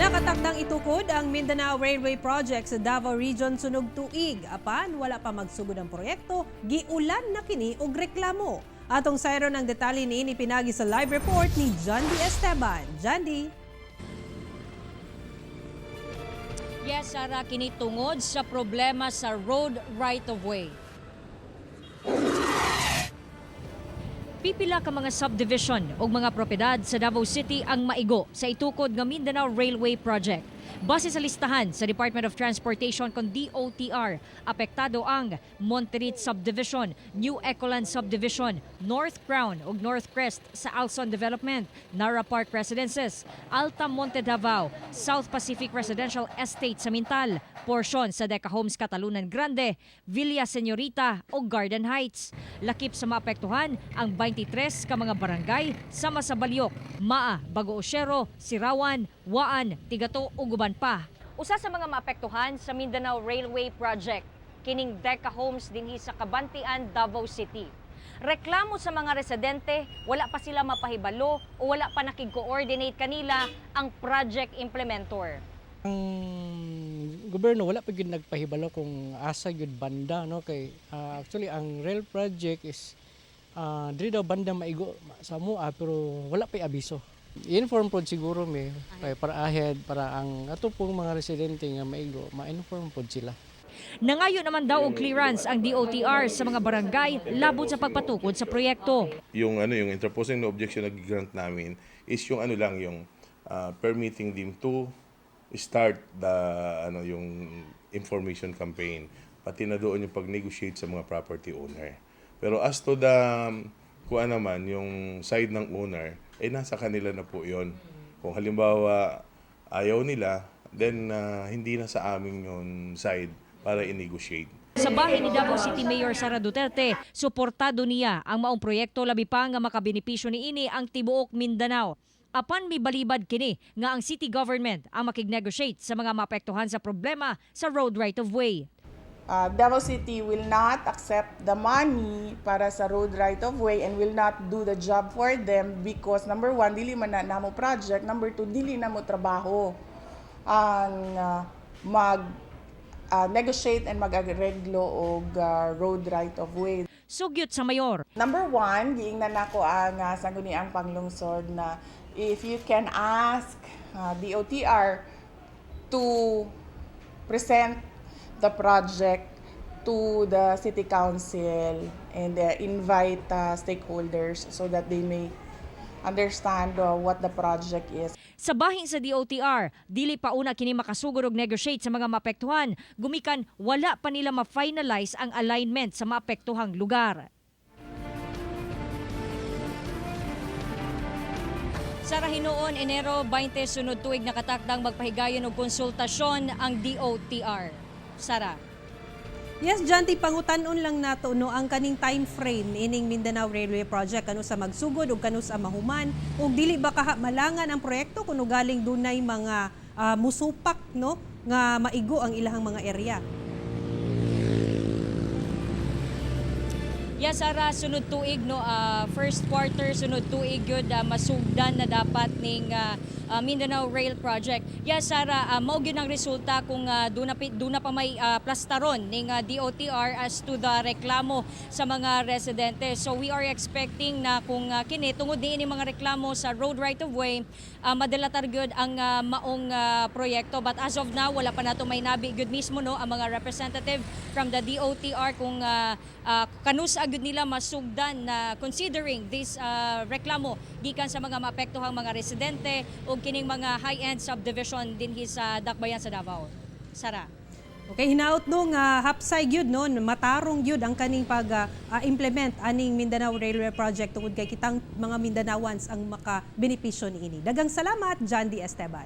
Nakatakdang itukod ang Mindanao Railway Project sa Davao Region sunog tuig. Apan wala pa magsugod ang proyekto, giulan na kini og reklamo. Atong sayron ng detalye niini pinagi sa live report ni Jandy Esteban. Jandy. Yes, Sara, kini tungod sa problema sa road right-of-way. Pipila ka mga subdivision o mga propiedad sa Davao City ang maigo sa itukod nga Mindanao Railway Project. Base sa listahan sa Department of Transportation kon DOTR, apektado ang Monterit Subdivision, New Ecoland Subdivision, North Crown ug North Crest sa Alson Development, Nara Park Residences, Alta Monte Davao, South Pacific Residential Estate sa Mintal, porsyon sa Deca Homes Catalunan Grande, Villa Señorita ug Garden Heights. Lakip sa maapektuhan ang 23 ka mga barangay sama sa Baliok, Maa, Bago Osyero, Sirawan, Waan, Tigato ug uban pa. Usa sa mga maapektuhan sa Mindanao Railway Project, kining Deca Homes dinhi sa Cabantian, Davao City. Reklamo sa mga residente, wala pa sila mapahibalo o wala pa nakig-coordinate kanila ang project implementor. Ang gobyerno wala pa gyud nagpahibalo kung asa gyud banda no kay actually ang rail project is diri daw banda maigo sa mua pero wala pa abiso. I-inform pod siguro may para ahead para ang ato pong mga residente nga maigo ma-inform pod sila. Nangayo naman daw og clearance ang DOTR sa mga barangay labot sa pagpatukod sa proyekto. Yung interposing na objection na grant namin is yung yung permitting them to start the yung information campaign pati na doon yung pag-negotiate sa mga property owner. Pero as to the naman yung side ng owner ay nasa kanila na po 'yon. Kung halimbawa ayaw nila, then hindi na sa amin yung side para i-negotiate. Sa bahin ni Davao City Mayor Sara Duterte, suportado niya ang maong proyekto labi pa nga makabenepisyo niini ang tibuok Mindanao. Apan mibalibad kini nga ang city government ang makig-negotiate sa mga maapektuhan sa problema sa road right-of-way. Davao City will not accept the money para sa road right-of-way and will not do the job for them because number one, dili man na namo project, number two, dili na mo trabaho ang mag-negotiate and mag-areglo og road right-of-way. Sugyot sa mayor. Number one, giingnan nako ang sangguniang panglungsod na if you can ask DOTR to present the project to the city council and invite stakeholders so that they may understand what the project is. Sa bahin sa DOTR, dili pa una kini makasugod og negotiate sa mga maapektuhan, gumikan wala pa nila ma-finalize ang alignment sa maapektuhang lugar. Sa Rahinoon, Enero 20 sunod tuig nakatakdang magpahigayon og konsultasyon ang DOTR. Sara. Yes, Janty, pangutanon lang nato no ang kaning time frame ining Mindanao Railway Project kano sa magsugod ug kano sa mahuman ug dili ba malangan ang proyekto kuno galing dunay mga musupak no nga maigo ang ilahang mga area. Yes, Sara, sunod tuig no first quarter sunod tuig gyud masugdan na dapat ning Mindanao Rail Project. Yes, Sara, mao gyud ang resulta kung duna pa may plastaron ning DOTR as to the reklamo sa mga residente. So we are expecting na kung kini tungod diin mga reklamo sa road right of way, madalatar gyud ang maong proyekto, but as of now wala pa nato may nabi gyud mismo no ang mga representative from the DOTR kung kanus agud nila masugdan na considering this reklamo gikan sa mga maapektuhang mga residente o kining mga high-end subdivision dinhi sa Dakbayan sa Davao. Sara. Okay, hinaot no nga hapsay gyud no matarong gyud ang kaning pag-implement aning Mindanao Railway Project tungod kay kitang mga Mindanaoans ang maka-benepisyo niini. Daghang salamat, Jandy Esteban.